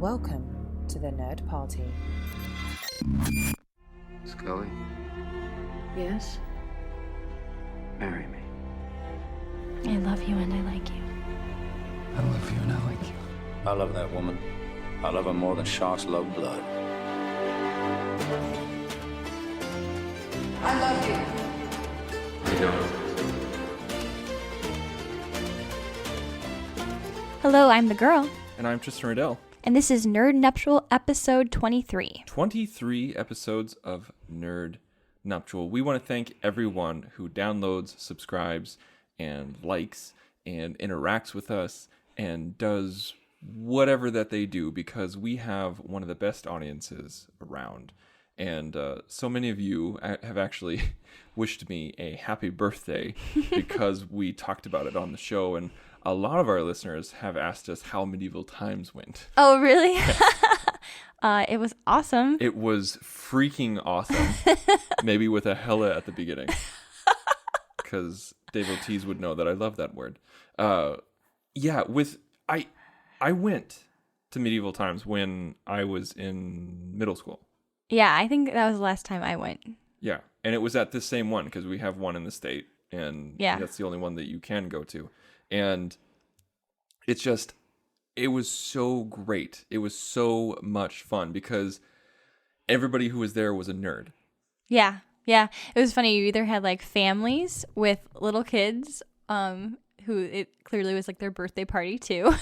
Welcome to the Nerd Party. Scully, Yes? marry me. I love you and I like you. I love you and I like you. I love that woman. I love her more than sharks love blood. I love you. You don't. Hello, I'm the girl, And I'm Tristan Riddell. and this is Nerd Nuptial episode 23. 23 episodes of Nerd Nuptial. We want to thank everyone who downloads, subscribes, and likes, and interacts with us, and does whatever that they do, because we have one of the best audiences around. And so many of you have actually wished me a happy birthday because we talked about it on the show, and a lot of our listeners have asked us how Medieval Times went. Oh, really? It was awesome. It was freaking awesome. Maybe with a hella at the beginning. Because devotees would know that I love that word. I went to Medieval Times when I was in middle school. Yeah, I think that was the last time I went. Yeah. And it was at this same one because we have one in the state. And Yeah. that's the only one that you can go to. And it was so great. It was so much fun because everybody who was there was a nerd. Yeah. It was funny. You either had like families with little kids, who it clearly was like their birthday party too,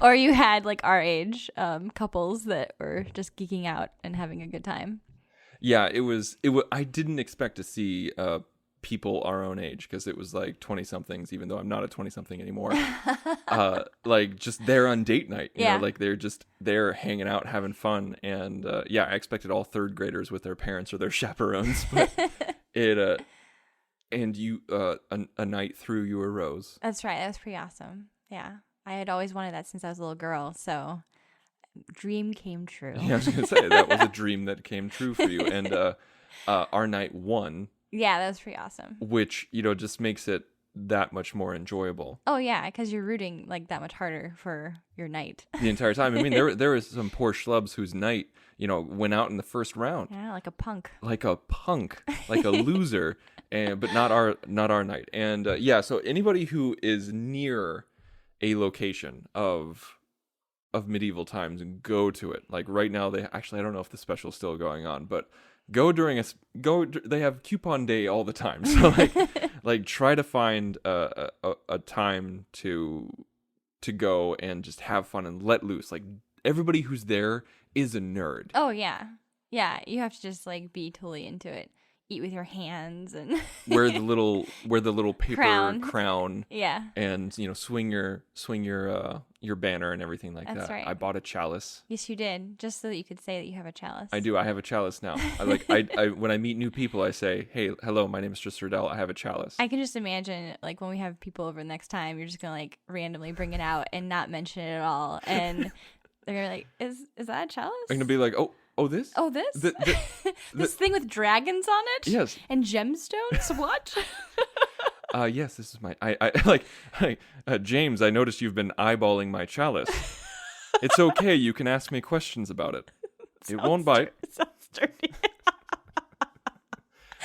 or you had like our age couples that were just geeking out and having a good time. Yeah, it was. I didn't expect to see people our own age because it was like 20-somethings, even though I'm not a 20-something anymore. Like just there on date night, you know, like they're just there hanging out, having fun, and I expected all third graders with their parents or their chaperones, but it and you a night through you arose. That's right. That was pretty awesome. Yeah, I had always wanted that since I was a little girl, so dream came true. Yeah, I was gonna say that was a dream that came true for you, and our night won. Yeah, that was pretty awesome. Which, just makes it that much more enjoyable. Oh, yeah, because you're rooting like that much harder for your night. The entire time. I mean, there was some poor schlubs whose night, went out in the first round. Yeah, like a punk. Like a punk, like a loser, but not our night. And so anybody who is near a location of Medieval Times, go to it. Like right now, I don't know if the special's still going on, but they have coupon day all the time, so like try to find a time to go and just have fun and let loose. Like everybody who's there is a nerd. Oh yeah, you have to just like be totally into it. Eat with your hands and wear the little paper crown. Yeah. And swing your banner and everything like That's that. right. I bought a chalice. Yes, you did, just so that you could say that you have a chalice. I do. I have a chalice now. I when I meet new people, I say, "Hey, hello, my name is Tristan Riddell. I have a chalice." I can just imagine like when we have people over next time, you're just gonna like randomly bring it out and not mention it at all, and they're gonna be like, "Is that a chalice?" I'm gonna be like, "Oh, this? Oh, this? This thing with dragons on it? Yes. And gemstones? What?" Yes, this is my. James, I noticed you've been eyeballing my chalice. It's okay. You can ask me questions about it. It won't bite. It sounds dirty.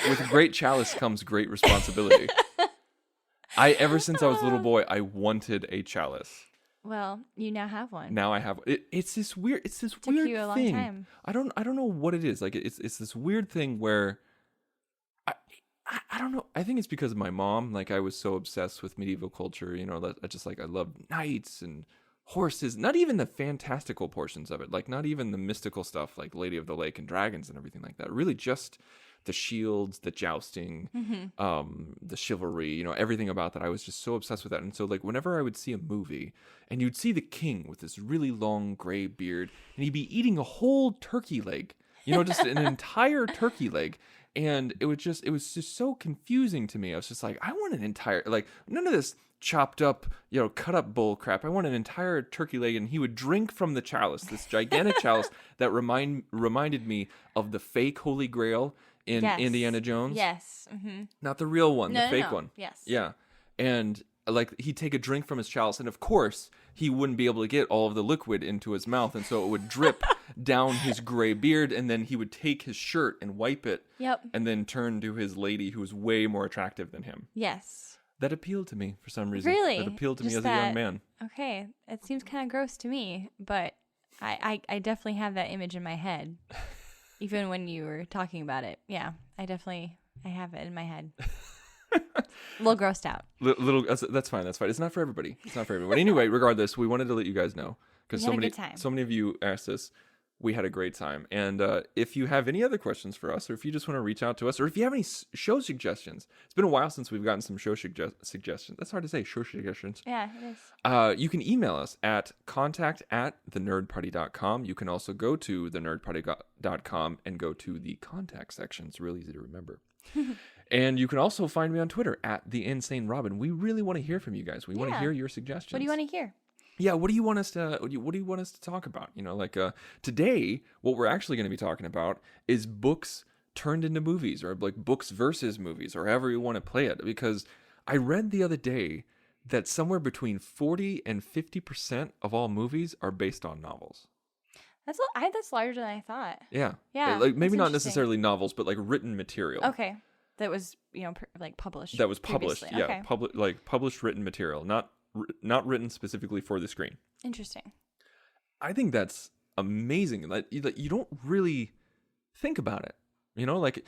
With great chalice comes great responsibility. Ever since I was a little boy, I wanted a chalice. Well, you now have one. Now I have it. It's this weird. It's this Took weird you a long thing. time. I don't know what it is. Like it's this weird thing where I don't know. I think it's because of my mom. Like I was so obsessed with medieval culture. I loved knights and horses. Not even the fantastical portions of it. Like not even the mystical stuff, like Lady of the Lake and dragons and everything like that. Really, just the shields, the jousting, the chivalry, everything about that. I was just so obsessed with that. And so like whenever I would see a movie and you'd see the king with this really long gray beard and he'd be eating a whole turkey leg, just an entire turkey leg. And it was just so confusing to me. I was just like, I want an entire, like none of this chopped up, cut up bull crap. I want an entire turkey leg. And he would drink from the chalice, this gigantic chalice that reminded me of the fake Holy Grail in Indiana Jones. Yes. Mm-hmm. Not the real one, No, the fake no. one. Yes. Yeah. And like he'd take a drink from his chalice, and of course he wouldn't be able to get all of the liquid into his mouth, and so it would drip down his gray beard, and then he would take his shirt and wipe it, and then turn to his lady, who was way more attractive than him. Yes. That appealed to me for some reason. Really? That appealed to me Just as a young man. Okay, it seems kind of gross to me, but I definitely have that image in my head, even when you were talking about it. Yeah, I have it in my head. A little grossed out. That's fine. It's not for everybody. Anyway, regardless, we wanted to let you guys know because so many of you asked us. We had a great time. And if you have any other questions for us, or if you just want to reach out to us, or if you have any show suggestions, it's been a while since we've gotten some show suggestions. That's hard to say, show suggestions. Yeah, it is. You can email us at contact@thenerdparty.com. You can also go to thenerdparty.com and go to the contact section. It's really easy to remember. And you can also find me on Twitter @theinsanerobin. We really want to hear from you guys. We want to hear your suggestions. What do you want to hear? Yeah, what do you want us to talk about? You know, like today, what we're actually going to be talking about is books turned into movies, or like books versus movies, or however you want to play it. Because I read the other day that somewhere between 40 and 50% of all movies are based on novels. That's larger than I thought. Yeah. Yeah. Like maybe not necessarily novels, but like written material. Okay. That was, like published. That was published. Previously. Yeah. Okay. Published written material, not written specifically for the screen. Interesting. I think that's amazing. Like you don't really think about it, you know. Like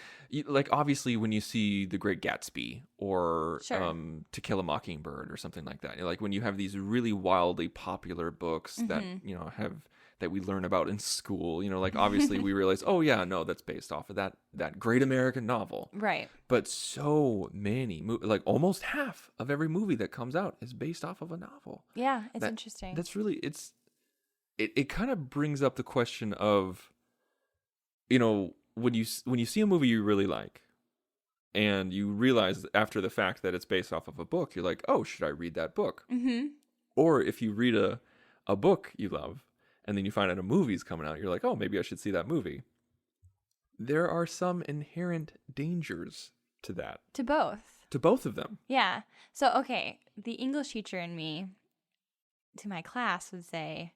obviously when you see The Great Gatsby or To Kill a Mockingbird or something like that, like when you have these really wildly popular books that that we learn about in school, like obviously we realize, oh yeah, no, that's based off of that great American novel. Right. But so many, like almost half of every movie that comes out is based off of a novel. Yeah, it's interesting. That's really, it kind of brings up the question of, when you see a movie you really like, and you realize after the fact that it's based off of a book, you're like, oh, should I read that book? Mm-hmm. Or if you read a book you love, and then you find out a movie's coming out, you're like, oh, maybe I should see that movie. There are some inherent dangers to that. To both. To both of them. Yeah. So, okay, the English teacher in me, to my class, would say,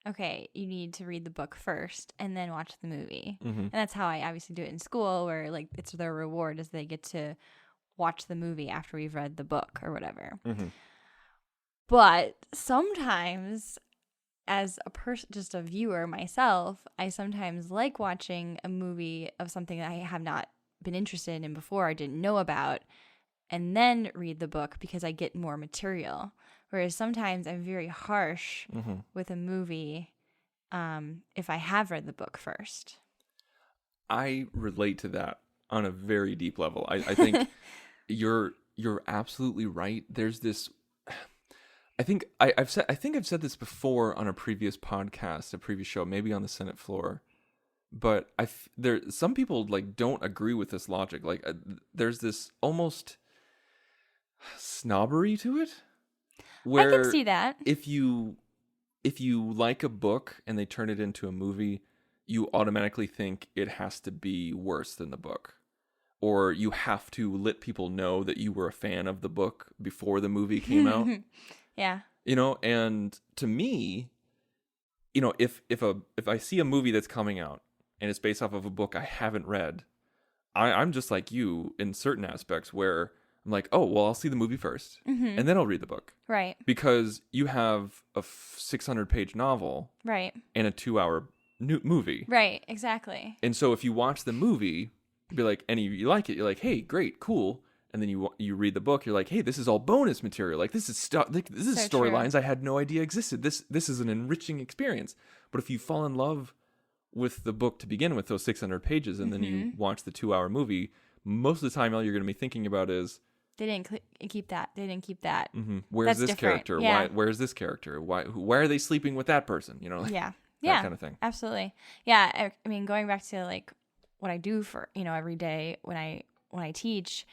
okay, you need to read the book first and then watch the movie. Mm-hmm. And that's how I obviously do it in school, where like it's their reward is they get to watch the movie after we've read the book or whatever. Mm-hmm. But sometimes, as a person, just a viewer myself, I sometimes like watching a movie of something that I have not been interested in before, I didn't know about, and then read the book because I get more material. Whereas sometimes I'm very harsh with a movie if I have read the book first. I relate to that on a very deep level. I think you're absolutely right. There's this. I think I've said this before on a previous podcast, a previous show, maybe on the Senate floor, but some people like don't agree with this logic. Like there's this almost snobbery to it, where I can see that if you like a book and they turn it into a movie, you automatically think it has to be worse than the book, or you have to let people know that you were a fan of the book before the movie came out. Yeah. And to me, if I see a movie that's coming out and it's based off of a book I haven't read, I'm just like you in certain aspects where I'm like, oh, well, I'll see the movie first and then I'll read the book. Right. Because you have a 600-page novel. Right. And a 2-hour movie. Right. Exactly. And so if you watch the movie, be like, and you like it, you're like, hey, great, cool. And then you read the book, you're like, hey, this is all bonus material. Like this is storylines I had no idea existed. This is an enriching experience. But if you fall in love with the book to begin with, those 600 pages, and then you watch the 2-hour movie, most of the time all you're going to be thinking about is they didn't keep that. They didn't keep that. Mm-hmm. Where's this character? Yeah. Where's this character? Why are they sleeping with that person? Like, yeah, that kind of thing. Absolutely. Yeah. I mean, going back to like what I do for every day when I teach.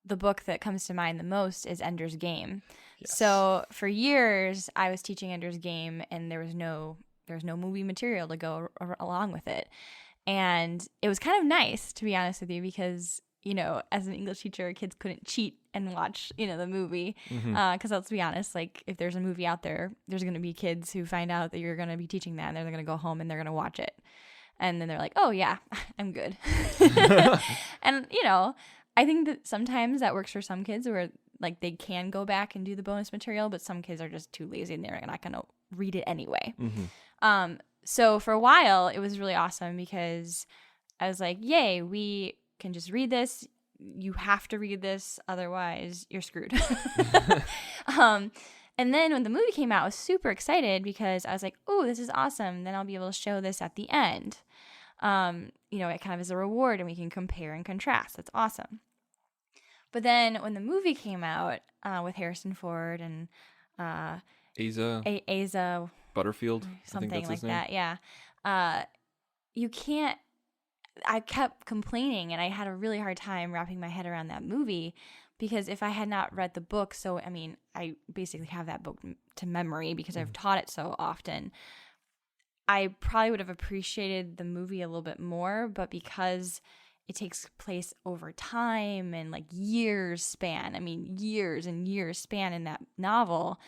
The book that comes to mind the most is Ender's Game. Yes. So for years I was teaching Ender's Game, and there was no movie material to go along with it. And it was kind of nice, to be honest with you, because you know, as an English teacher, kids couldn't cheat and watch, you know, the movie. Because let's be honest, like if there's a movie out there, there's going to be kids who find out that you're going to be teaching that and they're going to go home and they're going to watch it. And then they're like, oh yeah, I'm good. And, you know, I think that sometimes that works for some kids where like they can go back and do the bonus material, but some kids are just too lazy and they're not going to read it anyway. So for a while, it was really awesome because I was like, yay, we can just read this. You have to read this, otherwise you're screwed. And then when the movie came out, I was super excited because I was like, oh, this is awesome. Then I'll be able to show this at the end. You know, it kind of is a reward and we can compare and contrast. That's awesome. But then when the movie came out with Harrison Ford and Asa Butterfield, something like that, yeah. You can't. I kept complaining, and I had a really hard time wrapping my head around that movie because if I had not read the book, so I mean, I basically have that book to memory because I've taught it so often. I probably would have appreciated the movie a little bit more, but because it takes place over time and like years span, I mean, years and years span in that novel,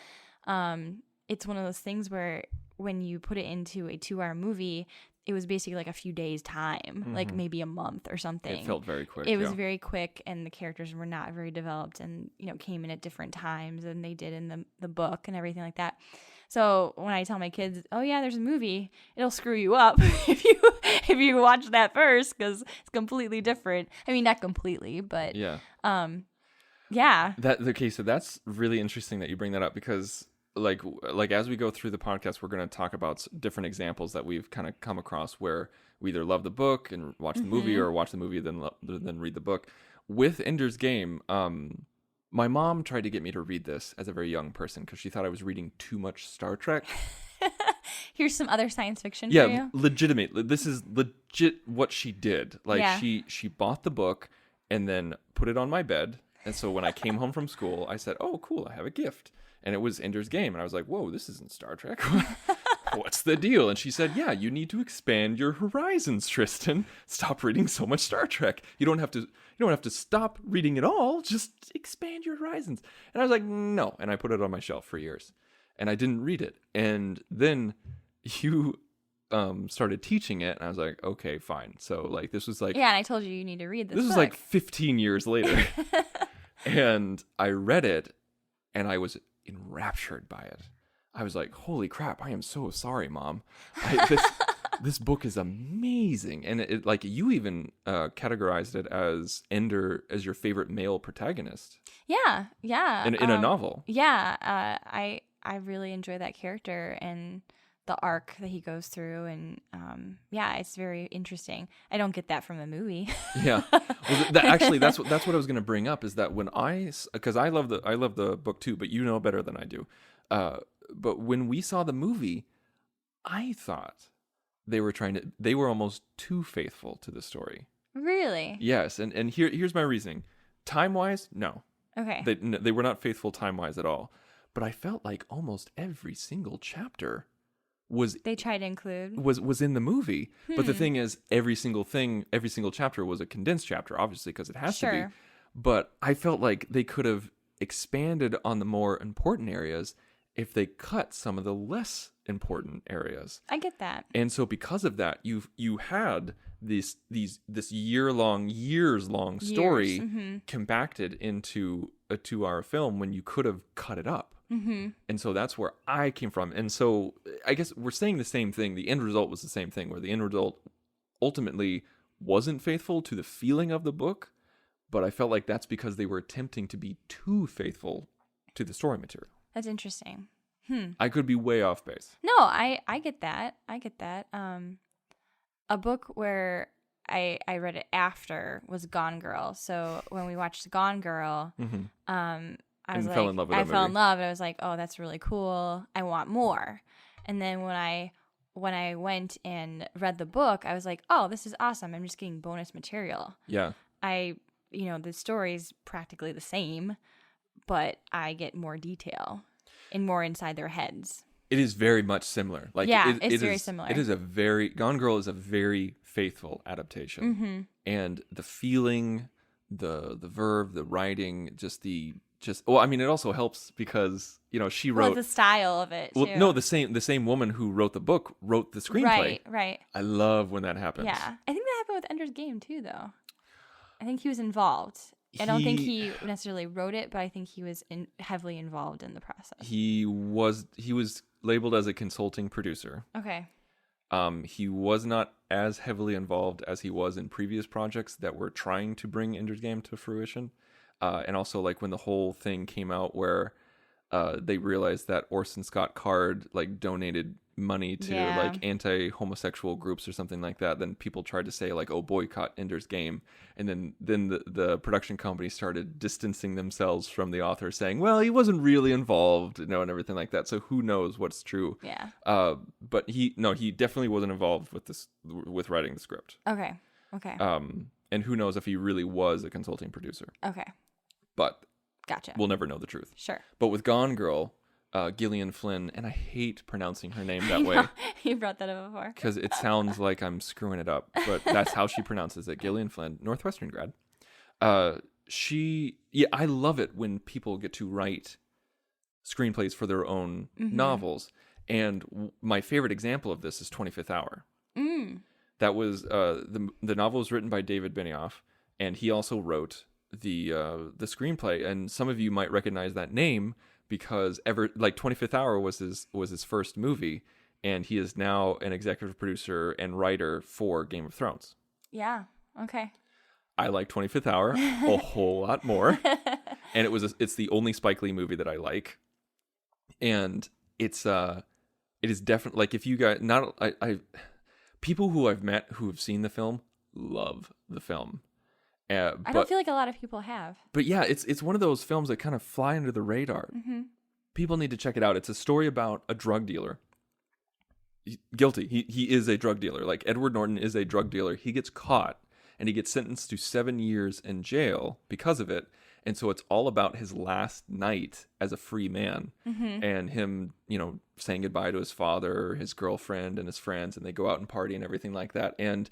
it's one of those things where when you put it into a 2-hour movie, it was basically like a few days time, like maybe a month or something. It felt very quick. It was very quick, and the characters were not very developed and, you know, came in at different times than they did in the book and everything like that. So when I tell my kids, oh yeah, there's a movie, it'll screw you up if you watch that first because it's completely different. I mean, not completely, but yeah. So that's really interesting that you bring that up because like as we go through the podcast, we're going to talk about different examples that we've kind of come across where we either love the book and watch the movie or watch the movie then read the book. With Ender's Game, my mom tried to get me to read this as a very young person because she thought I was reading too much Star Trek. Here's some other science fiction for Yeah, you. legitimate. This is legit what she did. Like she bought the book and then put it on my bed. And so when I came home from school, I said, oh, cool, I have a gift. And it was Ender's Game. And I was like, whoa, this isn't Star Trek. What's the deal? And she said, yeah, you need to expand your horizons, Tristan. Stop reading so much Star Trek. You don't have to stop reading it all. Just expand your horizons. And I was like, no. And I put it on my shelf for years. And I didn't read it. And then you started teaching it. And I was like, okay, fine. So like this was like... Yeah, and I told you need to read this book. Was like 15 years later. And I read it. And I was enraptured by it. I was like, holy crap, I am so sorry, Mom. This book is amazing. And it like you even categorized it as Ender as your favorite male protagonist. Yeah. In a novel. Yeah. I really enjoy that character and the arc that he goes through. And it's very interesting. I don't get that from the movie. Yeah. Well, that's what I was going to bring up is that when because I love the book too, but you know better than I do. But when we saw the movie, I thought they were almost too faithful to the story. Really? Yes. And here's my reasoning. Time-wise, no. Okay. They were not faithful time-wise at all. But I felt like almost every single chapter they tried to include was in the movie. But the thing is, every single chapter was a condensed chapter, obviously, because it has to be. But I felt like they could have expanded on the more important areas if they cut some of the less important areas. I get that. And so because of that, you had this years long story compacted into a 2-hour film when you could have cut it up. And so that's where I came from. And so I guess we're saying the same thing. The end result was the same thing, where the end result ultimately wasn't faithful to the feeling of the book, but I felt like that's because they were attempting to be too faithful to the story material. That's interesting. I could be way off base. No, I get that. A book where I read it after was Gone Girl. So when we watched Gone Girl, I fell in love, and I was like, oh, that's really cool. I want more. And then when I went and read the book, I was like, oh, this is awesome. I'm just getting bonus material. Yeah. The story's practically the same, but I get more detail and more inside their heads. It is very much similar. It's very similar. Gone Girl is a very faithful adaptation. And the feeling, the verve, the writing, well, I mean, it also helps because she wrote the style of it. well, too. no, the same woman who wrote the book wrote the screenplay. Right. I love when that happens. Yeah, I think that happened with Ender's Game too, though. I think he was involved. I don't think he necessarily wrote it, but I think he was heavily involved in the process. He was labeled as a consulting producer. Okay. He was not as heavily involved as he was in previous projects that were trying to bring Ender's Game to fruition. And also, like, when the whole thing came out where they realized that Orson Scott Card donated money to anti-homosexual groups or something like that, then people tried to say boycott Ender's Game, and then the production company started distancing themselves from the author, saying, well, he wasn't really involved, and everything like that. So who knows what's true? Yeah. But he definitely wasn't involved with writing the script. Okay. And who knows if he really was a consulting producer? Okay. But Gotcha. we'll never know the truth. Sure. But with Gone Girl, Gillian Flynn, and I hate pronouncing her name that way You brought that up before. because it sounds like I'm screwing it up, but that's how she pronounces it. Gillian Flynn, Northwestern grad. I love it when people get to write screenplays for their own novels. And my favorite example of this is 25th Hour. That was the novel was written by David Benioff, and he also wrote the screenplay. And some of you might recognize that name because 25th Hour was his first movie, and he is now an executive producer and writer for Game of Thrones. Yeah. Okay. I like 25th Hour a whole lot more, and it's the only Spike Lee movie that I like, and it is definitely if you guys people who I've met who have seen the film love the film. I don't feel like a lot of people have. But yeah, it's one of those films that kind of fly under the radar. Mm-hmm. People need to check it out. It's a story about a drug dealer. Guilty. He is a drug dealer. Edward Norton is a drug dealer. He gets caught and he gets sentenced to 7 years in jail because of it. And so it's all about his last night as a free man, and him, saying goodbye to his father, his girlfriend, and his friends, and they go out and party and everything like that. And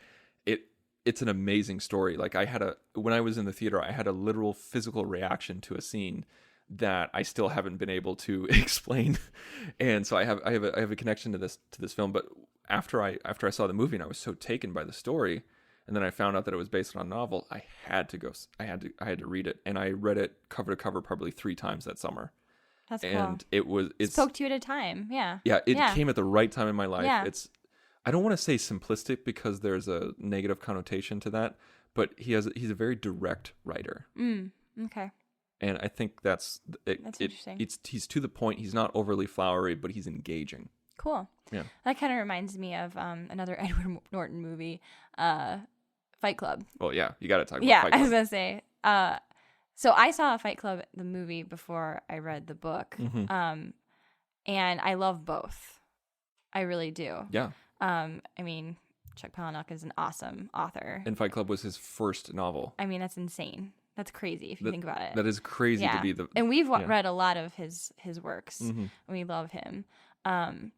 it's an amazing story. When I was in the theater, I had a literal physical reaction to a scene that I still haven't been able to explain. And so I have a connection to this film. But after I saw the movie and I was so taken by the story, and then I found out that it was based on a novel, I had to read it, and I read it cover to cover probably 3 times that summer. That's cool. And it spoke to you at a time. Yeah. Yeah, it came at the right time in my life. Yeah. I don't want to say simplistic because there's a negative connotation to that, but he's a very direct writer. Okay. And I think that's interesting. He's to the point. He's not overly flowery, but he's engaging. Cool. Yeah. That kind of reminds me of another Edward Norton movie, Fight Club. Well, yeah, you got to talk about Yeah, Fight Club. I was gonna say. So I saw Fight Club, the movie, before I read the book, and I love both. I really do. Yeah. I mean, Chuck Palahniuk is an awesome author. And Fight Club was his first novel. I mean, that's insane. That's crazy if you think about it. That is crazy to be the. And we've read a lot of his works. And we love him. And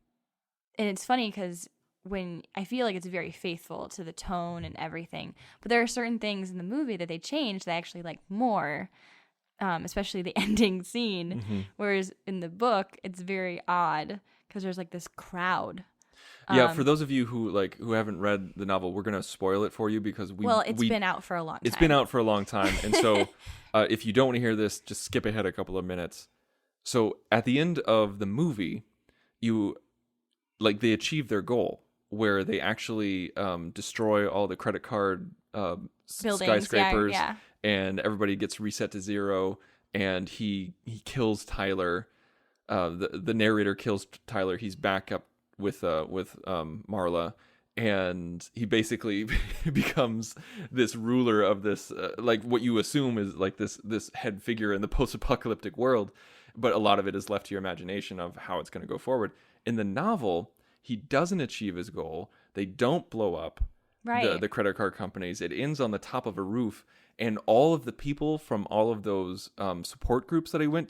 it's funny because when I feel like it's very faithful to the tone and everything, but there are certain things in the movie that they changed that I actually like more, especially the ending scene. Whereas in the book, it's very odd because there's this crowd. Yeah, for those of you who haven't read the novel, we're gonna spoil it for you because it's been out for a long time. It's been out for a long time, and so if you don't want to hear this, just skip ahead a couple of minutes. So at the end of the movie, they achieve their goal where they actually destroy all the credit card skyscrapers, and everybody gets reset to 0, and he kills Tyler. The narrator kills Tyler. He's back up with Marla, and he basically becomes this ruler of this what you assume is this head figure in the post-apocalyptic world, but a lot of it is left to your imagination of how it's going to go forward. In the novel, he doesn't achieve his goal. They don't blow up the credit card companies. It ends on the top of a roof, and all of the people from all of those support groups that he went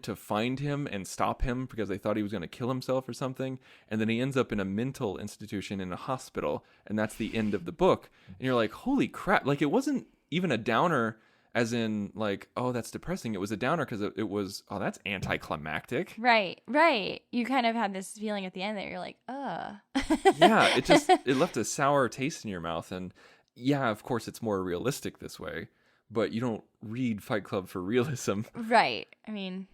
to find him and stop him because they thought he was going to kill himself or something. And then he ends up in a mental institution in a hospital, and that's the end of the book. And you're like, holy crap. It wasn't even a downer, as in like, oh, that's depressing. It was a downer because it was, oh, that's anticlimactic. Right. You kind of had this feeling at the end that you're like, Yeah, it left a sour taste in your mouth. And yeah, of course, it's more realistic this way, but you don't read Fight Club for realism. Right. I mean,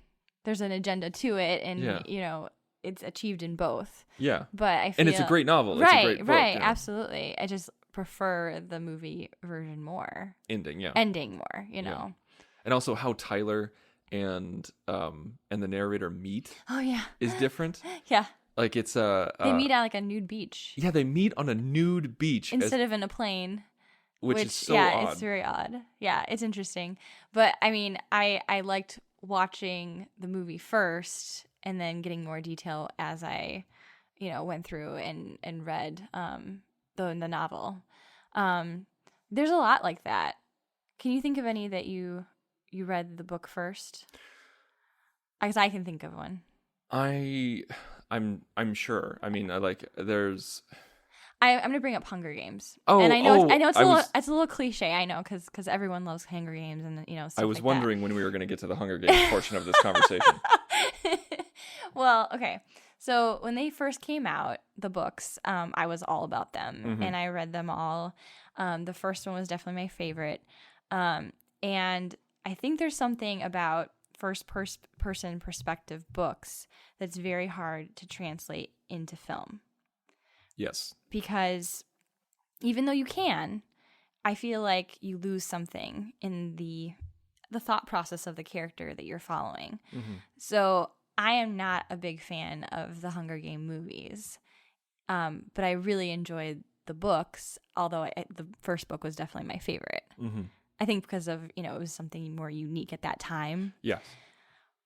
there's an agenda to it, and it's achieved in both. Yeah. But I feel, and it's a great novel. Right, it's a great book, right, absolutely. I just prefer the movie version more. Ending more, Yeah. And also how Tyler and the narrator meet. Oh yeah. Is different. Yeah. Like it's they meet at like a nude beach. Yeah, they meet on a nude beach instead of in a plane. Which is so odd. It's very odd. Yeah, it's interesting. But I mean, I liked watching the movie first and then getting more detail as I, went through and read the novel. There's a lot like that. Can you think of any that you read the book first? Because I can think of one. I'm sure. I mean, there's. I'm going to bring up Hunger Games. Oh, and I know it's a little cliche. I know because everyone loves Hunger Games and stuff I was like wondering when we were going to get to the Hunger Games portion of this conversation. Well, okay. So when they first came out, the books, I was all about them, and I read them all. The first one was definitely my favorite, and I think there's something about first-person perspective books that's very hard to translate into film. Yes. Because even though you can, I feel like you lose something in the thought process of the character that you're following. Mm-hmm. So I am not a big fan of the Hunger Game movies, but I really enjoyed the books, although the first book was definitely my favorite. Mm-hmm. I think because of, it was something more unique at that time. Yes.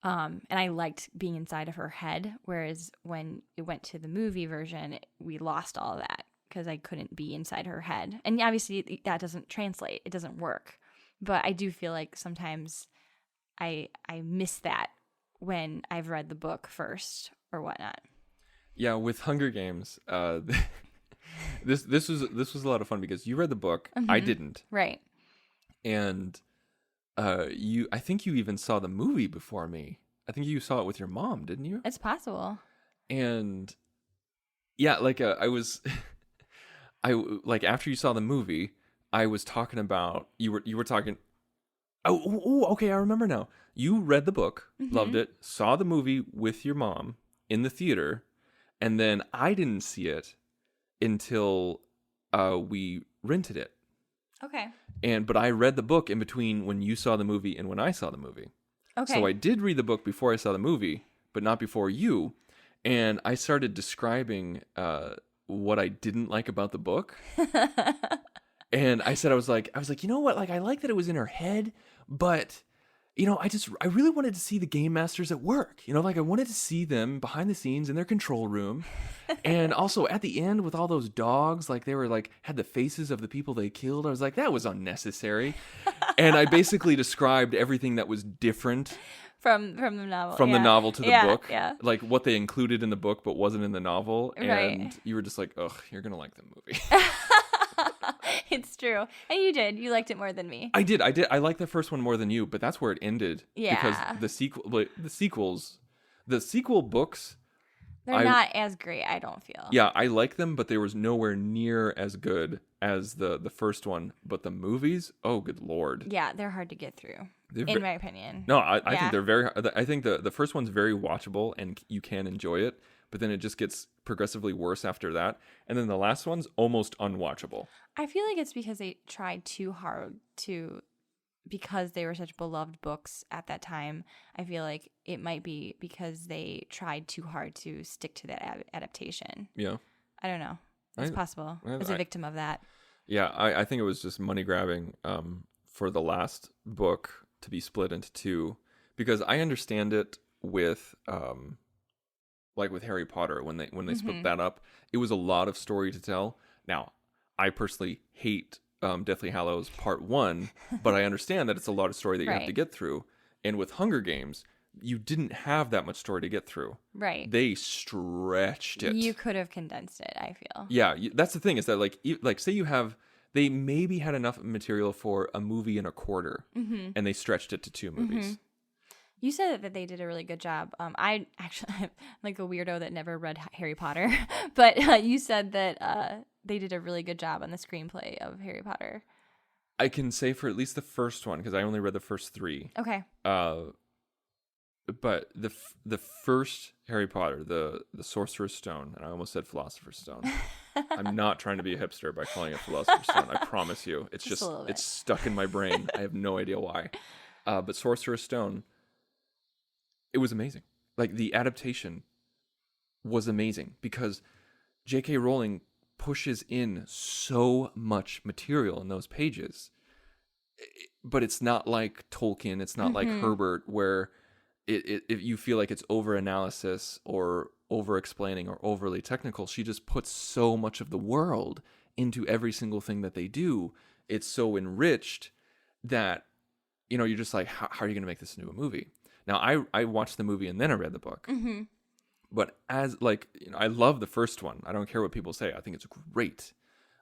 And I liked being inside of her head, whereas when it went to the movie version, we lost all of that because I couldn't be inside her head. And obviously that doesn't translate. It doesn't work. But I do feel like sometimes I miss that when I've read the book first or whatnot. Yeah, with Hunger Games, this was a lot of fun because you read the book, I didn't. Right. And I think you even saw the movie before me. I think you saw it with your mom, didn't you? It's possible. And yeah, after you saw the movie, I was talking about you were talking. Oh, okay, I remember now. You read the book, loved it, saw the movie with your mom in the theater, and then I didn't see it until we rented it. Okay. But I read the book in between when you saw the movie and when I saw the movie. Okay. So I did read the book before I saw the movie, but not before you. And I started describing what I didn't like about the book. And I said, I was like, you know what? Like, I like that it was in her head, but I really wanted to see the game masters at work. I wanted to see them behind the scenes in their control room. And also at the end with all those dogs, like they were like, had the faces of the people they killed. I was like, that was unnecessary. And I basically described everything that was different from the novel. The novel to the book. Yeah. Like what they included in the book, but wasn't in the novel. Right. And you were just like, ugh, you're going to like the movie. It's true. And you did. You liked it more than me. I did. I liked the first one more than you, but that's where it ended. Yeah. Because the sequel books, they're not as great, I don't feel. Yeah, I like them, but they was nowhere near as good as the first one. But the movies, oh, good Lord. Yeah, they're hard to get through, in my opinion. No, I think they're very, I think the first one's very watchable and you can enjoy it. But then it just gets progressively worse after that. And then the last one's almost unwatchable. I feel like it's because they tried too hard because they were such beloved books at that time. I feel like it might be because they tried too hard to stick to that adaptation. Yeah. I don't know. It's possible. I was a victim of that. Yeah, I think it was just money grabbing for the last book to be split into two. Because I understand it with... like with Harry Potter, when they split that up, it was a lot of story to tell. Now, I personally hate Deathly Hallows Part 1, but I understand that it's a lot of story that you have to get through. And with Hunger Games, you didn't have that much story to get through. Right. They stretched it. You could have condensed it, I feel. Yeah, that's the thing, is that like say you have they maybe had enough material for a movie and a quarter, and they stretched it to 2 movies. You said that they did a really good job. I actually I'm like a weirdo that never read Harry Potter, but you said that they did a really good job on the screenplay of Harry Potter. I can say for at least the first one, because I only read the first 3. Okay. But the first Harry Potter, the Sorcerer's Stone, and I almost said Philosopher's Stone. I'm not trying to be a hipster by calling it Philosopher's Stone. I promise you. It's just it's stuck in my brain. I have no idea why. But Sorcerer's Stone, it was amazing. Like, the adaptation was amazing because J.K. Rowling pushes in so much material in those pages. But it's not like Tolkien. It's not like Herbert, where if you feel like it's over-analysis or over-explaining or overly technical. She just puts so much of the world into every single thing that they do. It's so enriched that, you're just like, how are you going to make this into a movie? Now, I watched the movie and then I read the book. But as, I love the first one. I don't care what people say. I think it's great.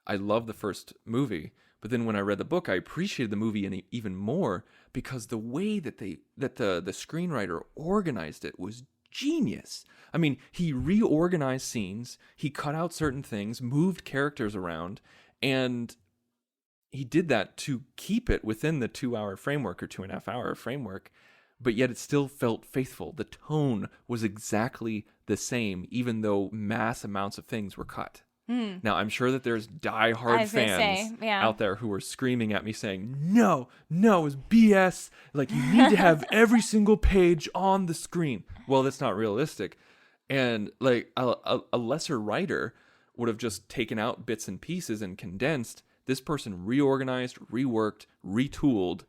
I love the first movie. But then when I read the book, I appreciated the movie even more because the way that the screenwriter organized it was genius. I mean, he reorganized scenes, he cut out certain things, moved characters around, and he did that to keep it within the 2-hour framework or 2.5-hour framework, but yet it still felt faithful. The tone was exactly the same, even though mass amounts of things were cut. Now, I'm sure that there's diehard fans out there who are screaming at me saying, no, it's BS. Like, you need to have every single page on the screen. Well, that's not realistic. And, like, a lesser writer would have just taken out bits and pieces and condensed. This person reorganized, reworked, retooled.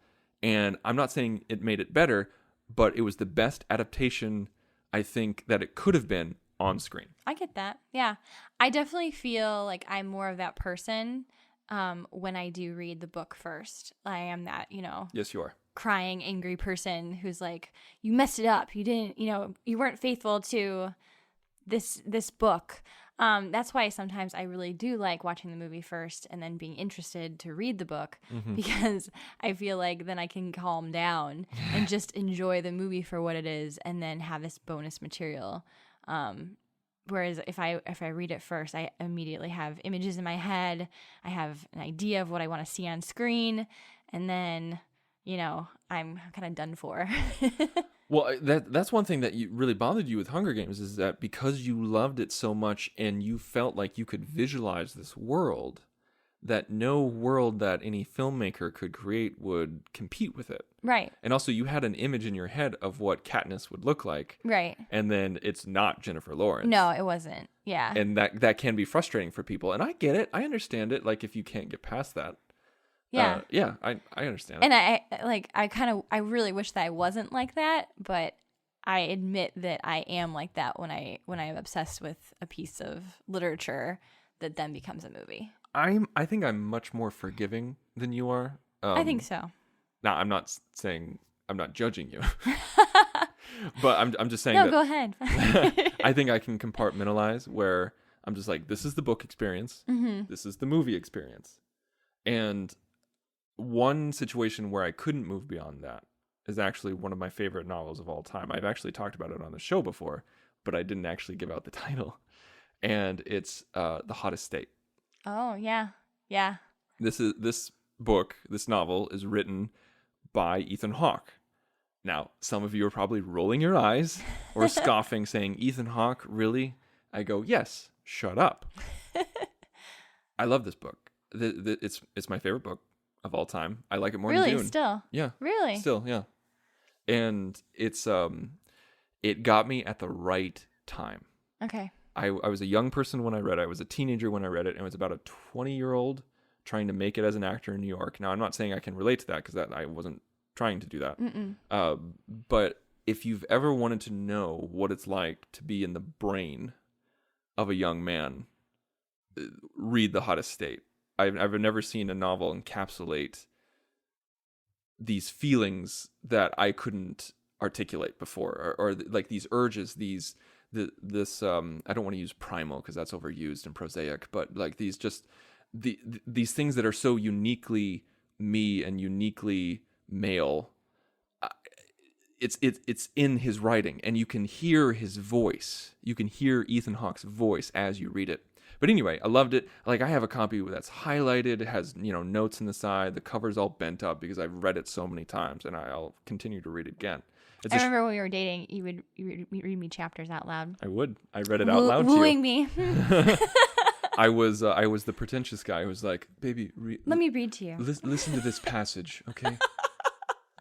And I'm not saying it made it better, but it was the best adaptation, I think, that it could have been on screen. I get that. Yeah. I definitely feel like I'm more of that person when I do read the book first. I am that, Yes, you are. crying, angry person who's like, you messed it up. You didn't, you weren't faithful to this book. That's why sometimes I really do like watching the movie first and then being interested to read the book, because I feel like then I can calm down and just enjoy the movie for what it is and then have this bonus material. Whereas if I read it first, I immediately have images in my head. I have an idea of what I want to see on screen, and then, I'm kind of done for. Well, that's one thing that really bothered you with Hunger Games, is that because you loved it so much and you felt like you could visualize this world, that no world that any filmmaker could create would compete with it. Right. And also, you had an image in your head of what Katniss would look like. Right. And then it's not Jennifer Lawrence. No, it wasn't. Yeah. And that can be frustrating for people. And I get it. I understand it. Like, if you can't get past that. Yeah. I understand And it. I really wish that I wasn't like that, but I admit that I am like that when I'm obsessed with a piece of literature that then becomes a movie. I think I'm much more forgiving than you are. I think so. Now, I'm not saying, I'm not judging you, but I'm just saying No, that go ahead. I think I can compartmentalize where I'm just like, this is the book experience. This is the movie experience. And one situation where I couldn't move beyond that is actually one of my favorite novels of all time. I've actually talked about it on the show before, but I didn't actually give out the title. And it's The Hottest State. Oh, yeah. Yeah. This novel is written by Ethan Hawke. Now, some of you are probably rolling your eyes or scoffing, saying, Ethan Hawke, really? I go, yes, shut up. I love this book. It's my favorite book of all time. I like it more than Dune. Really? Still? Yeah. Really? Still, yeah. And it got me at the right time. Okay. I was a young person when I read it. I was a teenager when I read it, and it was about a 20-year-old trying to make it as an actor in New York. Now, I'm not saying I can relate to that because I wasn't trying to do that. But if you've ever wanted to know what it's like to be in the brain of a young man, read The Hottest State. I've never seen a novel encapsulate these feelings that I couldn't articulate before, or like these urges, this I don't want to use primal because that's overused and prosaic, but like these just these things that are so uniquely me and uniquely male. It's in his writing, and you can hear his voice. You can hear Ethan Hawke's voice as you read it. But anyway, I loved it. Like, I have a copy that's highlighted. It has, notes in the side. The cover's all bent up because I've read it so many times, and I'll continue to read it again. I remember when we were dating, you would read me chapters out loud. I would. I read it out loud to you. Wooing me. I was the pretentious guy who was like, baby, let me read to you. Listen to this passage, okay?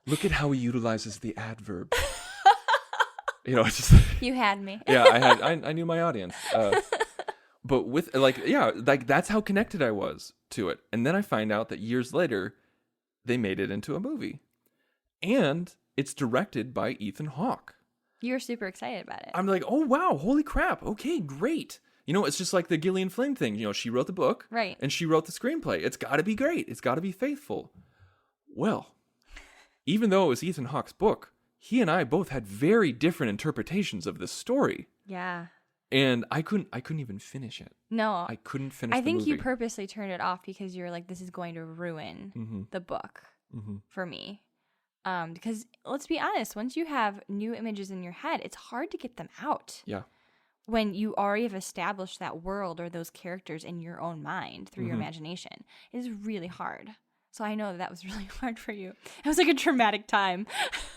Look at how he utilizes the adverb. It's just You had me. yeah, I knew my audience. But with that's how connected I was to it. And then I find out that years later, they made it into a movie, and it's directed by Ethan Hawke. You were super excited about it. I'm like, oh wow, holy crap, okay, great. It's just like the Gillian Flynn thing. She wrote the book, right, and she wrote the screenplay. It's got to be great. It's got to be faithful. Well, even though it was Ethan Hawke's book, he and I both had very different interpretations of this story. Yeah. And I couldn't even finish it. No. I couldn't finish the movie. I think you purposely turned it off because you were like, this is going to ruin the book for me. Because let's be honest, once you have new images in your head, it's hard to get them out. Yeah. When you already have established that world or those characters in your own mind through your imagination. It is really hard. So I know that was really hard for you. It was like a traumatic time.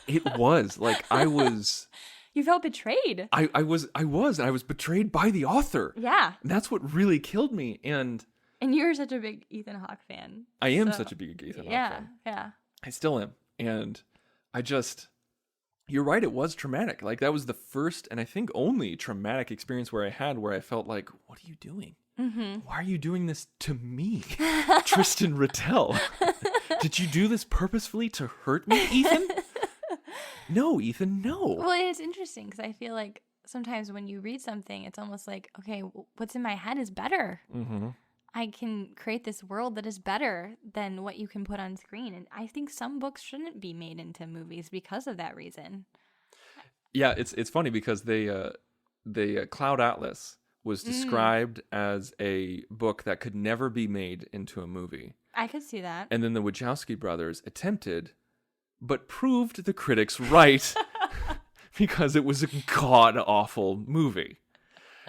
It was. Like, I was... You felt betrayed. I was betrayed by the author. Yeah. And that's what really killed me. And you're such a big Ethan Hawke fan. I am such a big Ethan Hawke fan. Yeah. I still am. And you're right, it was traumatic. Like, that was the first and I think only traumatic experience where I felt like, what are you doing? Why are you doing this to me? Tristan Rattel. Did you do this purposefully to hurt me, Ethan? No, Ethan, no. Well, it's interesting because I feel like sometimes when you read something, it's almost like, okay, what's in my head is better. I can create this world that is better than what you can put on screen. And I think some books shouldn't be made into movies because of that reason. Yeah, it's funny because they Cloud Atlas was described as a book that could never be made into a movie. I could see that. And then the Wachowski brothers attempted, but proved the critics right because it was a god-awful movie.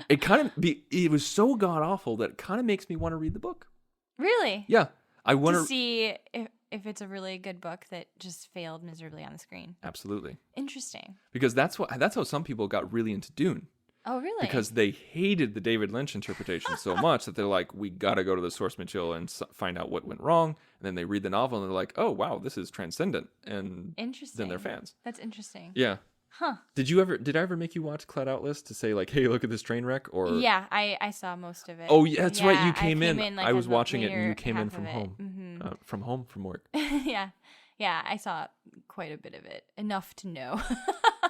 It was so god-awful that it kind of makes me want to read the book. Really? Yeah. I want to see if it's a really good book that just failed miserably on the screen. Absolutely. Interesting. Because that's how some people got really into Dune. Oh, really? Because they hated the David Lynch interpretation so much that they're like, we got to go to the source material and find out what went wrong. And then they read the novel and they're like, oh, wow, this is transcendent. And interesting. Then they're fans. That's interesting. Yeah. Huh. Did I ever make you watch Cloud Atlas to say like, hey, look at this train wreck? Or yeah, I saw most of it. Oh, yeah, that's right. You came in. Like, I was watching it and you came in from home. From work. Yeah. Yeah, I saw quite a bit of it. Enough to know.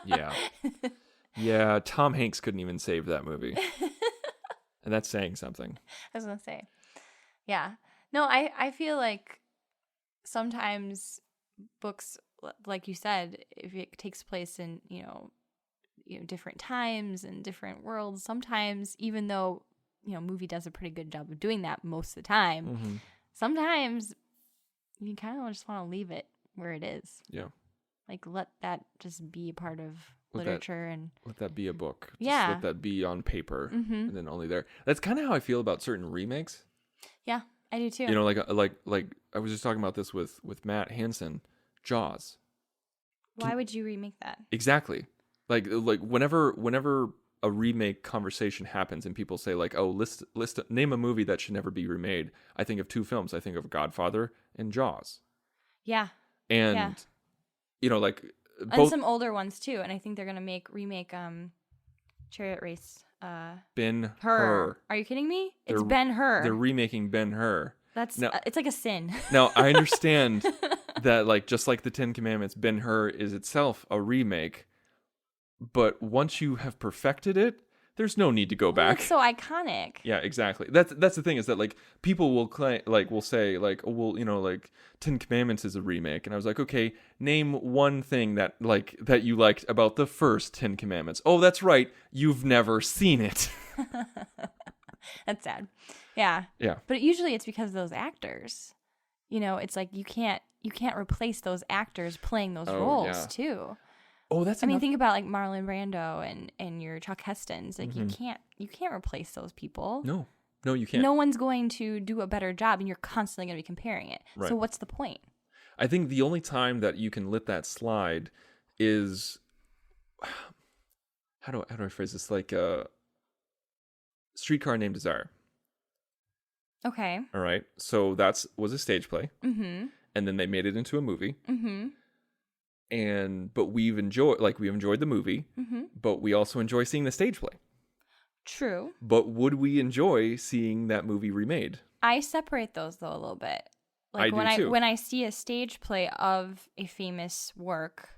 Yeah. Yeah, Tom Hanks couldn't even save that movie. And that's saying something. I was going to say. Yeah. No, I feel like sometimes books, like you said, if it takes place in, different times and different worlds, sometimes even though, movie does a pretty good job of doing that most of the time, sometimes you kind of just want to leave it where it is. Yeah. Like, let that just be a part of literature and let that be a book. Yeah. Just let that be on paper and then only there. That's kind of how I feel about certain remakes. Yeah, I do too. Like I was just talking about this with Matt Hansen, Jaws. Why would you remake that? Exactly. Like whenever a remake conversation happens and people say like, "Oh, name a movie that should never be remade." I think of two films. I think of Godfather and Jaws. Yeah. And like both, and some older ones too. And I think they're gonna remake Chariot Race. Ben-Hur. Are you kidding me? It's Ben-Hur. They're remaking Ben-Hur. It's like a sin. Now I understand that, like, just like the Ten Commandments, Ben-Hur is itself a remake. But once you have perfected it, there's no need to go back. It's so iconic. Yeah, exactly. That's the thing, is that like people will say like, oh, well, like Ten Commandments is a remake, and I was like, okay, name one thing that you liked about the first Ten Commandments. Oh, that's right, you've never seen it. That's sad. Yeah. Yeah. But usually it's because of those actors. It's like you can't replace those actors playing those roles too. Oh, that's. I mean, think about like Marlon Brando and your Chuck Hestons. Like you can't replace those people. No, you can't. No one's going to do a better job, and you're constantly going to be comparing it. Right. So what's the point? I think the only time that you can let that slide is, how do I phrase this? Like Streetcar Named Desire. Okay. All right. So was a stage play. Mm-hmm. And then they made it into a movie. Mm-hmm. But we've enjoyed the movie, mm-hmm. but we also enjoy seeing the stage play. True. But would we enjoy seeing that movie remade? I separate those though a little bit. Like when I see a stage play of a famous work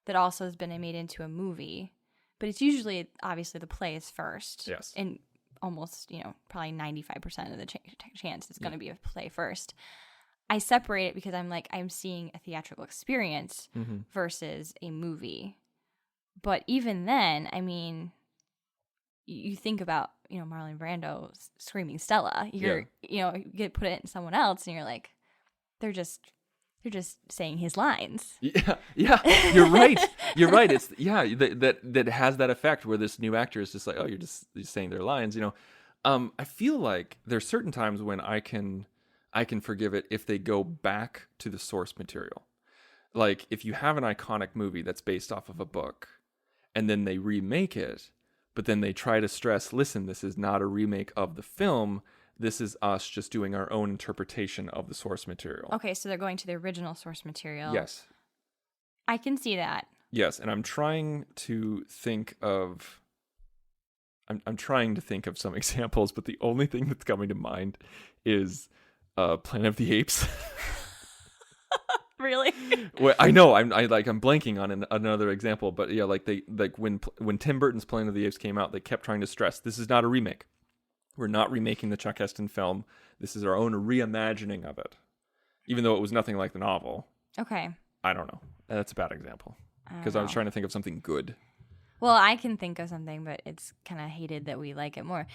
that also has been made into a movie, but it's usually obviously the play is first. Yes. And almost, probably 95% of the chance it's going to be a play first. I separate it because I'm seeing a theatrical experience mm-hmm. versus a movie. But even then, I mean, you think about, Marlon Brando screaming Stella. You get put it in someone else and you're like, they're just saying his lines. Yeah, you're right. You're right. It's that has that effect where this new actor is just like, oh, you're saying their lines. I feel like there's certain times when I can forgive it if they go back to the source material. Like if you have an iconic movie that's based off of a book, and then they remake it, but then they try to stress, listen, this is not a remake of the film. This is us just doing our own interpretation of the source material. Okay, so they're going to the original source material. Yes. I can see that. Yes, and I'm trying to think of some examples, but the only thing that's coming to mind is Planet of the Apes. Really? Well, I know. I'm blanking on another example, but yeah, when Tim Burton's Planet of the Apes came out, they kept trying to stress this is not a remake. We're not remaking the Chuck Heston film. This is our own reimagining of it, even though it was nothing like the novel. Okay. I don't know. That's a bad example because I was trying to think of something good. Well, I can think of something, but it's kind of hated that we like it more.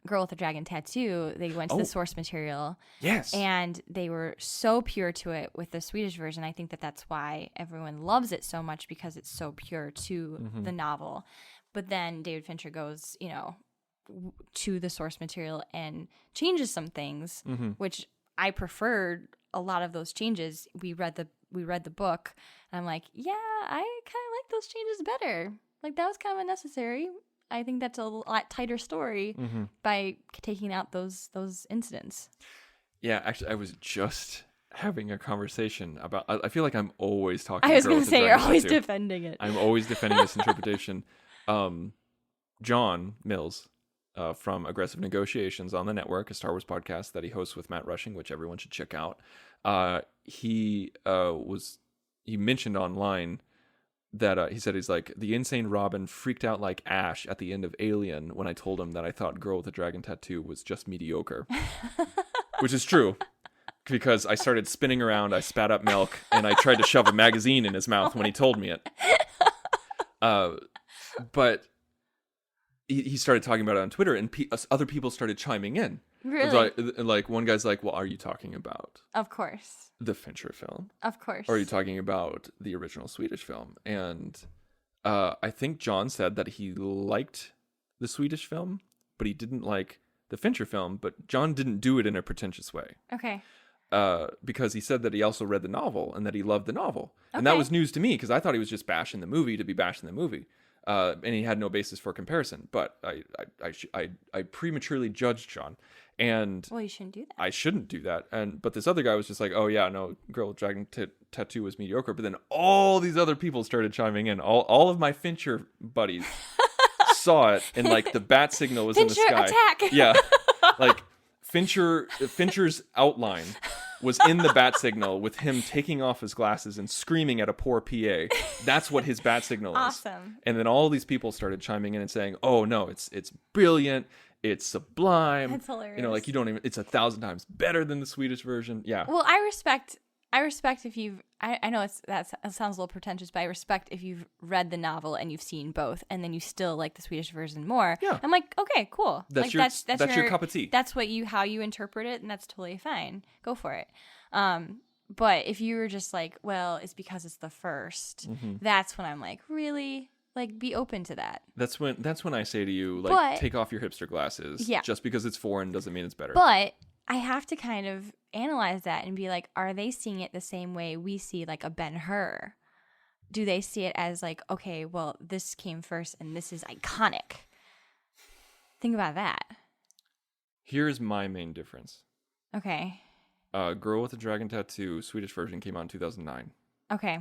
Girl with the Dragon Tattoo, they went to the source material. Yes. And they were so pure to it with the Swedish version. I think that's why everyone loves it so much because it's so pure to mm-hmm. the novel. But then David Fincher goes, to the source material and changes some things, mm-hmm. which I preferred a lot of those changes. We read the book, and I'm like, yeah, I kind of like those changes better. Like that was kind of unnecessary. I think that's a lot tighter story mm-hmm. by taking out those incidents. Yeah, actually, I was just having a conversation about. I feel like I'm always talking. I was going to say you're always defending it. I'm always defending this interpretation. John Mills. From Aggressive Negotiations on the network, a Star Wars podcast that he hosts with Matt Rushing, which everyone should check out. He mentioned online that he said he's like, the insane Robin freaked out like Ash at the end of Alien when I told him that I thought Girl with the Dragon Tattoo was just mediocre, which is true because I started spinning around, I spat up milk, and I tried to shove a magazine in his mouth when he told me it. But he started talking about it on Twitter, and other people started chiming in. Really? Like one guy's like, well, are you talking about Of course. the Fincher film? Of course. Or are you talking about the original Swedish film? And I think John said that he liked the Swedish film, but he didn't like the Fincher film. But John didn't do it in a pretentious way. Okay. Because he said that he also read the novel and that he loved the novel. Okay. And that was news to me because I thought he was just bashing the movie to be bashing the movie. And he had no basis for comparison, but I prematurely judged John, and well, you shouldn't do that. I shouldn't do that. But this other guy was just like, oh yeah, no, Girl with Dragon Tattoo was mediocre. But then all these other people started chiming in. All of my Fincher buddies saw it, and like the bat signal was Fincher, in the sky. Attack! Yeah, like Fincher's outline was in the bat signal with him taking off his glasses and screaming at a poor PA. That's what his bat signal is. Awesome. And then all these people started chiming in and saying, oh no, it's brilliant. It's sublime. That's hilarious. Like it's 1,000 times better than the Swedish version. Yeah. Well, I respect I respect if you've. I know that sounds a little pretentious, but I respect if you've read the novel and you've seen both, and then you still like the Swedish version more. Yeah. I'm like, okay, cool. That's like, that's your cup of tea. That's how you interpret it, and that's totally fine. Go for it. But if you were just like, well, it's because it's the first, that's when I'm like, really, like, be open to that. That's when I say to you, like, But- take off your hipster glasses. Yeah. Just because it's foreign doesn't mean it's better. But I have to kind of analyze that and be like, are they seeing it the same way we see like a Ben-Hur? Do they see it as like, okay, well, this came first and this is iconic? Think about that. Here's my main difference. Okay. Girl with the Dragon Tattoo, Swedish version came out in 2009. Okay.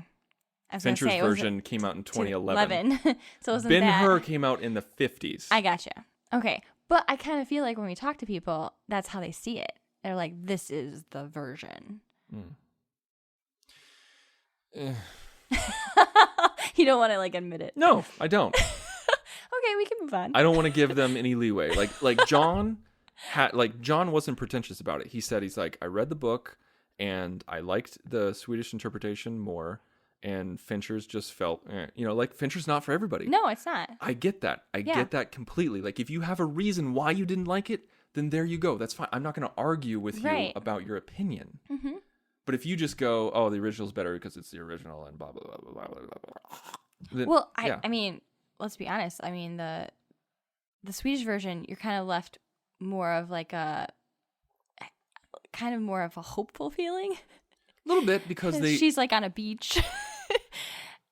I was Fincher's gonna say, version came out in 2011. So it wasn't Ben-Hur that. came out in the 50s. I gotcha. Okay. But I kind of feel like when we talk to people, that's how they see it. They're like, this is the version. You don't want to like admit it. No, I don't. Okay, we can move on. I don't want to give them any leeway. Like John John wasn't pretentious about it. He's like, I read the book and I liked the Swedish interpretation more, and Fincher's just felt, like Fincher's not for everybody. No, it's not. I get that. I get that completely. Like, if you have a reason why you didn't like it, then there you go. That's fine. I'm not going to argue with you about your opinion. Mm-hmm. But if you just go, oh, the original's better because it's the original and blah, blah, blah, blah, blah, blah, blah. Then, well, I mean, let's be honest. I mean, the Swedish version, you're kind of left more of like a hopeful feeling. A little bit because she's like on a beach.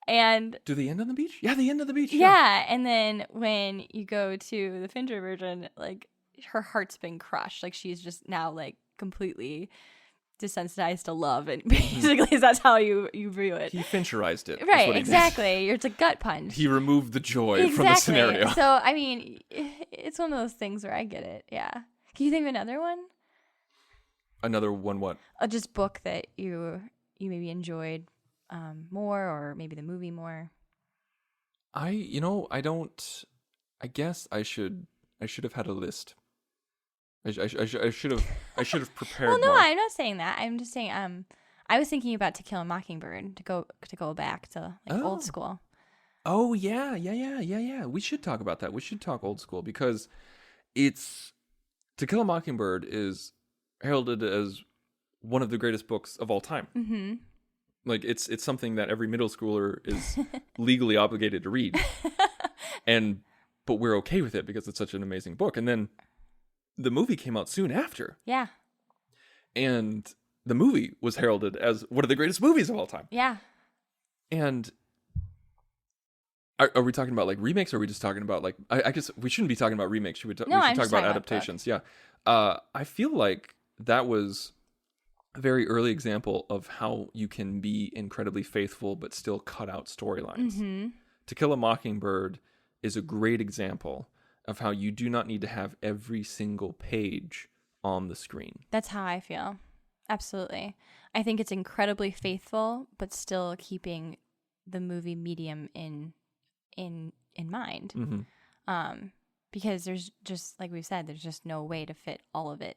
And do they end on the beach? Yeah, they end on the beach. Yeah, and then when you go to the Fincher version, like her heart's been crushed. Like she's just now like completely desensitized to love, and basically that's how you view it. He Fincherized it. Right, exactly. It's a gut punch. He removed the joy from the scenario. So, I mean, it's one of those things where I get it. Yeah. Can you think of another one? Another one what? Just book that you maybe enjoyed more, or maybe the movie more. I guess I should have had a list. I should have prepared. Well, no, more. I'm not saying that. I'm just saying I was thinking about To Kill a Mockingbird, to go back to like old school. Oh yeah. We should talk about that. We should talk old school because it's To Kill a Mockingbird is heralded as one of the greatest books of all time. Mm-hmm. Like it's something that every middle schooler is legally obligated to read, but we're okay with it because it's such an amazing book. And then the movie came out soon after. Yeah. And the movie was heralded as one of the greatest movies of all time. Yeah. And are we talking about like remakes, or are we just talking about like, I guess we shouldn't be talking about remakes. We should talk about adaptations. Yeah. I feel like that was a very early example of how you can be incredibly faithful but still cut out storylines. Mm-hmm. To Kill a Mockingbird is a great example of how you do not need to have every single page on the screen. That's how I feel. Absolutely. I think it's incredibly faithful, but still keeping the movie medium in mind. Mm-hmm. Because there's just, like we've said, there's just no way to fit all of it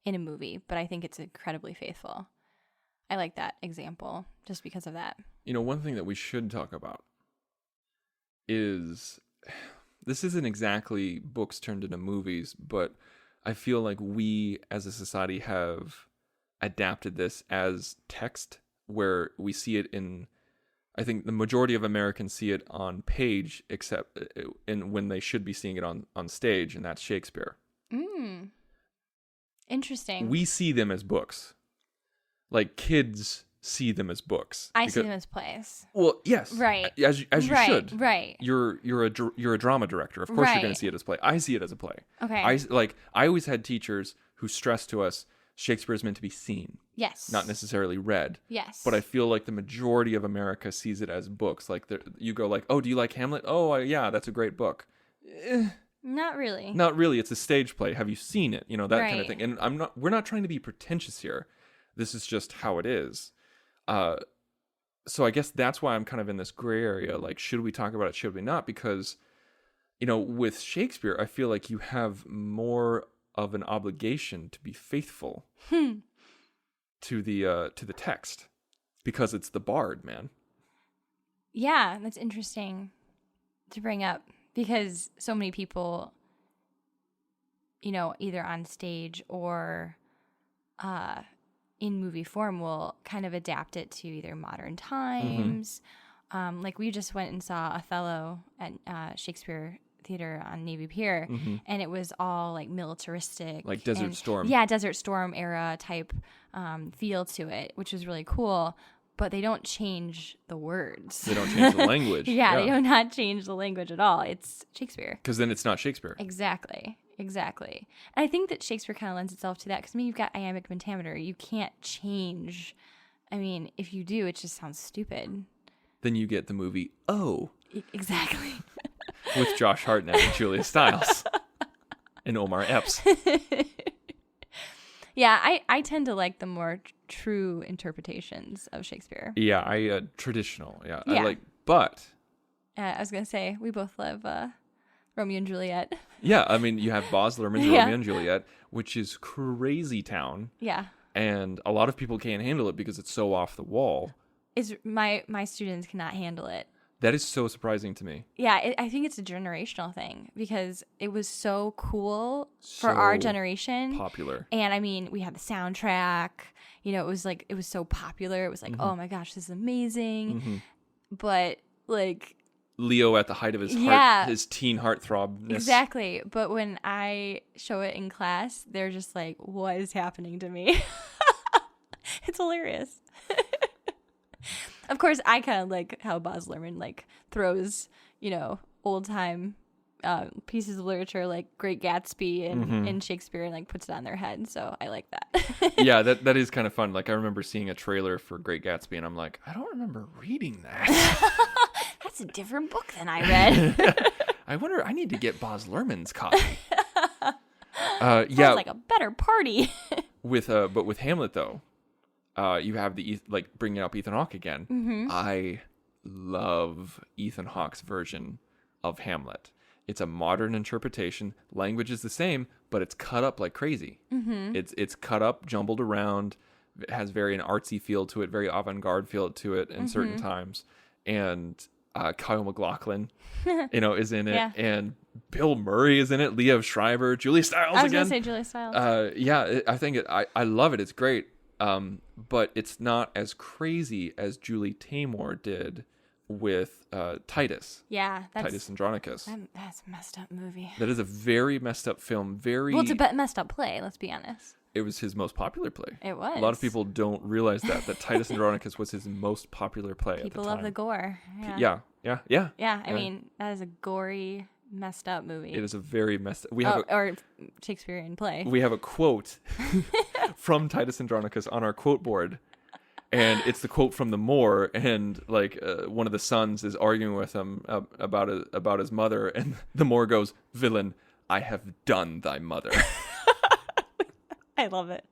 in a movie, but I think it's incredibly faithful. I like that example just because of that. One thing that we should talk about is, this isn't exactly books turned into movies, but I feel like we as a society have adapted this as text, where we see it in, I think the majority of Americans see it on page, except when they should be seeing it on stage, and that's Shakespeare. Interesting. We see them as books. Like kids see them as books. I see them as plays. Well, yes. Right. As you should. Right. You're a drama director. Of course you're going to see it as play. I see it as a play. Okay. I always had teachers who stressed to us Shakespeare is meant to be seen. Yes. Not necessarily read. Yes. But I feel like the majority of America sees it as books. Like you go like, "Oh, do you like Hamlet?" "Oh, yeah, that's a great book." Not really. Not really. It's a stage play. Have you seen it? That kind of thing. And we're not trying to be pretentious here. This is just how it is. So I guess that's why I'm kind of in this gray area. Like, should we talk about it? Should we not? Because, with Shakespeare, I feel like you have more of an obligation to be faithful to the text. because it's the bard, man. Yeah, that's interesting to bring up because so many people, either on stage or in movie form will kind of adapt it to either modern times. Like we just went and saw Othello at Shakespeare Theater on Navy Pier, and it was all like militaristic, Like Desert Storm. Yeah, Desert Storm era type feel to it, which was really cool. But they don't change the words. They don't change the language. Yeah, they do not change the language at all. It's Shakespeare. Because then it's not Shakespeare. Exactly. And I think that Shakespeare kind of lends itself to that because, you've got iambic pentameter. You can't change. I mean, if you do, it just sounds stupid. Then you get the movie Oh. Exactly. With Josh Hartnett and Julia Stiles. And Omar Epps. Yeah, I tend to like the more true interpretations of Shakespeare. Yeah, traditional. Yeah. Yeah. But. I was going to say, we both love Romeo and Juliet. Yeah, I mean, you have Baz Luhrmann's Yeah. Romeo and Juliet, which is crazy town. Yeah. And a lot of people can't handle it because it's so off the wall. My students cannot handle it. That is so surprising to me. Yeah, I think it's a generational thing because it was so cool for our So generation. Popular. And I mean, we had the soundtrack. It was so popular. It was like, oh my gosh, this is amazing. But like Leo at the height of his Yeah. his teen heartthrobness. Exactly. But when I show it in class, they're just like, what is happening to me? It's hilarious. Of course, I kind of like how Baz Luhrmann throws, old time pieces of literature like Great Gatsby and Shakespeare and puts it on their head. So I like that. Yeah, that is kind of fun. Like I remember seeing a trailer for Great Gatsby and I'm like, I don't remember reading that. That's a different book than I read. I wonder, I need to get Baz Luhrmann's copy. Sounds like a better party. But with Hamlet though, you have bringing up Ethan Hawke again. I love Ethan Hawke's version of Hamlet. It's a modern interpretation. Language is the same, but it's cut up like crazy. It's cut up, jumbled around. It has very an artsy feel to it, very avant-garde feel to it in certain times. And Kyle MacLachlan, is in it, Yeah. and Bill Murray is in it. Liev Schreiber, Julia Stiles again. I was gonna say Julia Stiles. I think I love it. It's great. But it's not as crazy as Julie Taymor did with Titus. Yeah, Titus Andronicus. That's a messed up movie. That is a very messed up film. Well, it's a messed up play. Let's be honest. It was his most popular play. It was. A lot of people don't realize that Titus Andronicus was his most popular play. People at the time. love the gore. Yeah. I mean, that is a gory, messed up movie. It is a very messed. Or Shakespearean play. We have a quote from Titus Andronicus on our quote board, and it's the quote from the Moor, and one of the sons is arguing with him about his mother, and the Moor goes, "Villain, I have done thy mother." I love it.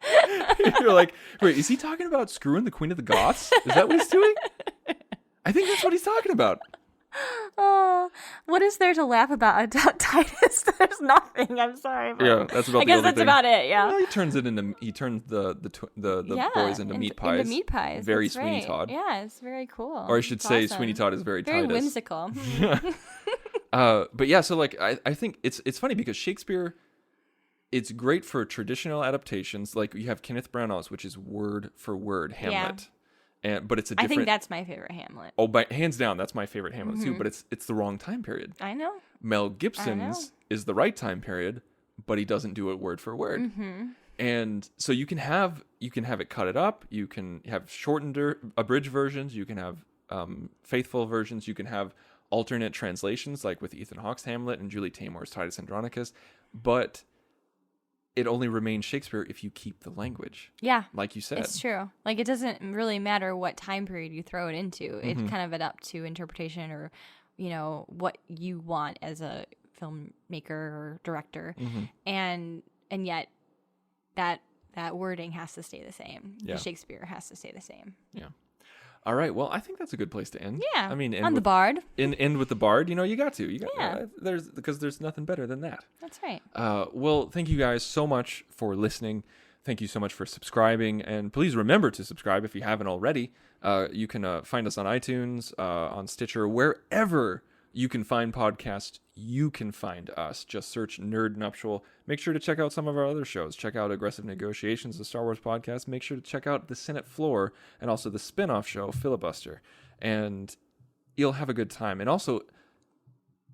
You're like, wait, is he talking about screwing the Queen of the Goths? Is that what he's doing? I think that's what he's talking about. Oh, what is there to laugh about Titus? There's nothing. I'm sorry. But Yeah, that's about. I guess that's thing. about it. Yeah. Well, he turns the boys into meat pies. Into meat pies. Very That's Sweeney right. Todd. Yeah, it's very cool. Or I should It's say, awesome. Sweeney Todd is very Very Titus. whimsical. But yeah, so I think it's funny because Shakespeare, it's great for traditional adaptations. Like you have Kenneth Branagh's, which is word for word Hamlet, but it's a different. I think that's my favorite Hamlet. Oh, by hands down, that's my favorite Hamlet too. But it's the wrong time period. I know. Mel Gibson's is the right time period, but he doesn't do it word for word. And so you can have it cut it up. You can have shortened abridged versions. You can have faithful versions. You can have alternate translations, like with Ethan Hawke's Hamlet and Julie Taymor's Titus Andronicus. But it only remains Shakespeare if you keep the language. Yeah. Like you said. It's true. It doesn't really matter what time period you throw it into. It's kind of up to interpretation or, what you want as a filmmaker or director. And yet that wording has to stay the same. Yeah. The Shakespeare has to stay the same. Yeah. All right. Well, I think that's a good place to end. Yeah. I mean, on the Bard. End with the Bard. You got to. Yeah. Because there's nothing better than that. That's right. Well, thank you guys so much for listening. Thank you so much for subscribing, and please remember to subscribe if you haven't already. You can find us on iTunes, on Stitcher, wherever you can find podcasts, you can find us. Just search Nerd Nuptial. Make sure to check out some of our other shows. Check out Aggressive Negotiations, the Star Wars podcast. Make sure to check out the Senate Floor and also the spin-off show, Filibuster. And you'll have a good time. And also,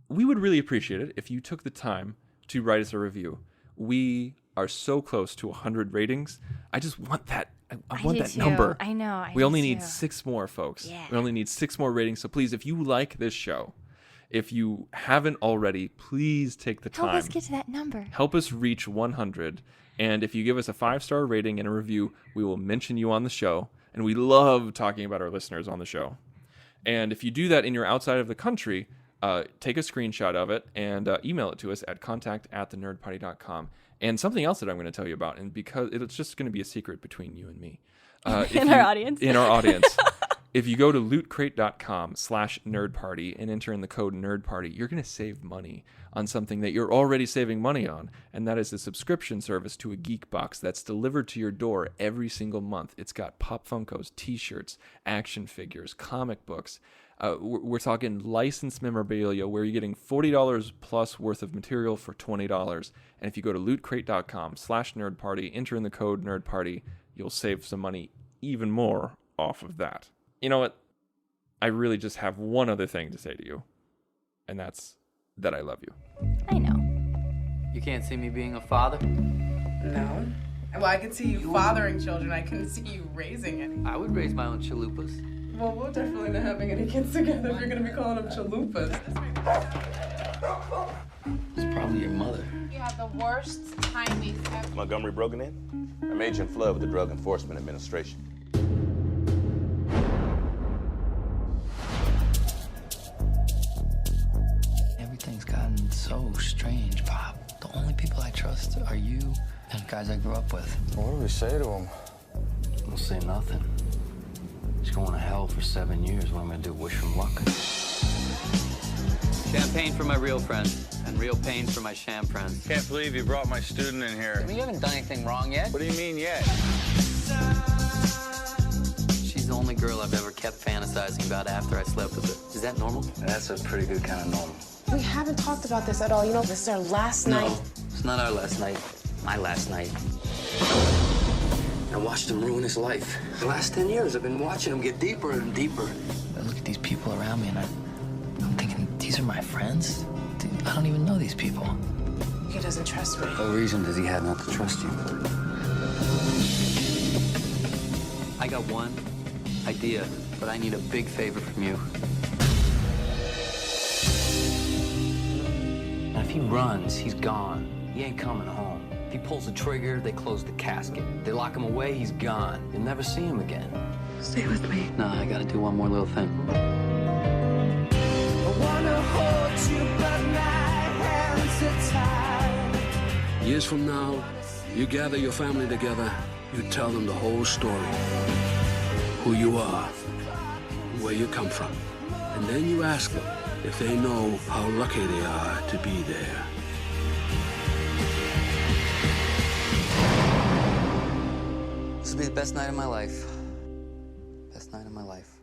we would really appreciate it if you took the time to write us a review. We are so close to 100 ratings. I just want that. I want that number. I know. We only need 6 more, folks. Yeah. We only need 6 more ratings. So please, if you like this show, if you haven't already, please take the time. Help us get to that number. Help us reach 100. And if you give us a 5-star rating and a review, we will mention you on the show. And we love talking about our listeners on the show. And if you do that and you're outside of the country, take a screenshot of it and email it to us at contact@thenerdparty.com. And something else that I'm going to tell you about, and because it's just going to be a secret between you and me. In our audience. In our audience. If you go to lootcrate.com/nerdparty and enter in the code nerdparty, you're going to save money on something that you're already saving money on. And that is a subscription service to a geek box that's delivered to your door every single month. It's got Pop Funkos, t-shirts, action figures, comic books. We're talking licensed memorabilia where you're getting $40 plus worth of material for $20. And if you go to lootcrate.com/nerdparty, enter in the code nerdparty, you'll save some money even more off of that. You know what? I really just have one other thing to say to you, and that's that I love you. I know. You can't see me being a father? No. Well, I can see you fathering children. I couldn't see you raising any. I would raise my own chalupas. Well, we're definitely not having any kids together if you're going to be calling them chalupas. It's probably your mother. You have the worst timing ever. Montgomery broken in? I'm Agent Flood with the Drug Enforcement Administration. Everything's gotten so strange, Pop. The only people I trust are you and the guys I grew up with. What do we say to him? We'll say nothing. He's going to hell for 7 years. What am I going to do, wish him luck? Champagne for my real friends, and real pain for my sham friends. Can't believe you brought my student in here. I mean, you haven't done anything wrong yet. What do you mean yet? She's the only girl I've ever kept fantasizing about after I slept with her. Is that normal? That's a pretty good kind of normal. We haven't talked about this at all. You know, this is our last night. No, it's not our last night. My last night. I watched him ruin his life. The last 10 years, I've been watching him get deeper and deeper. I look at these people around me, and I'm thinking, these are my friends? Dude, I don't even know these people. He doesn't trust me. What reason does he have not to trust you? I got one idea, but I need a big favor from you. Now, if he runs, he's gone. He ain't coming home. If he pulls the trigger, they close the casket. They lock him away, he's gone. You'll never see him again. Stay with me. No, I gotta do one more little thing. Years from now, you gather your family together, you tell them the whole story. Who you are, where you come from. And then you ask them if they know how lucky they are to be there. This will be the best night of my life. Best night of my life.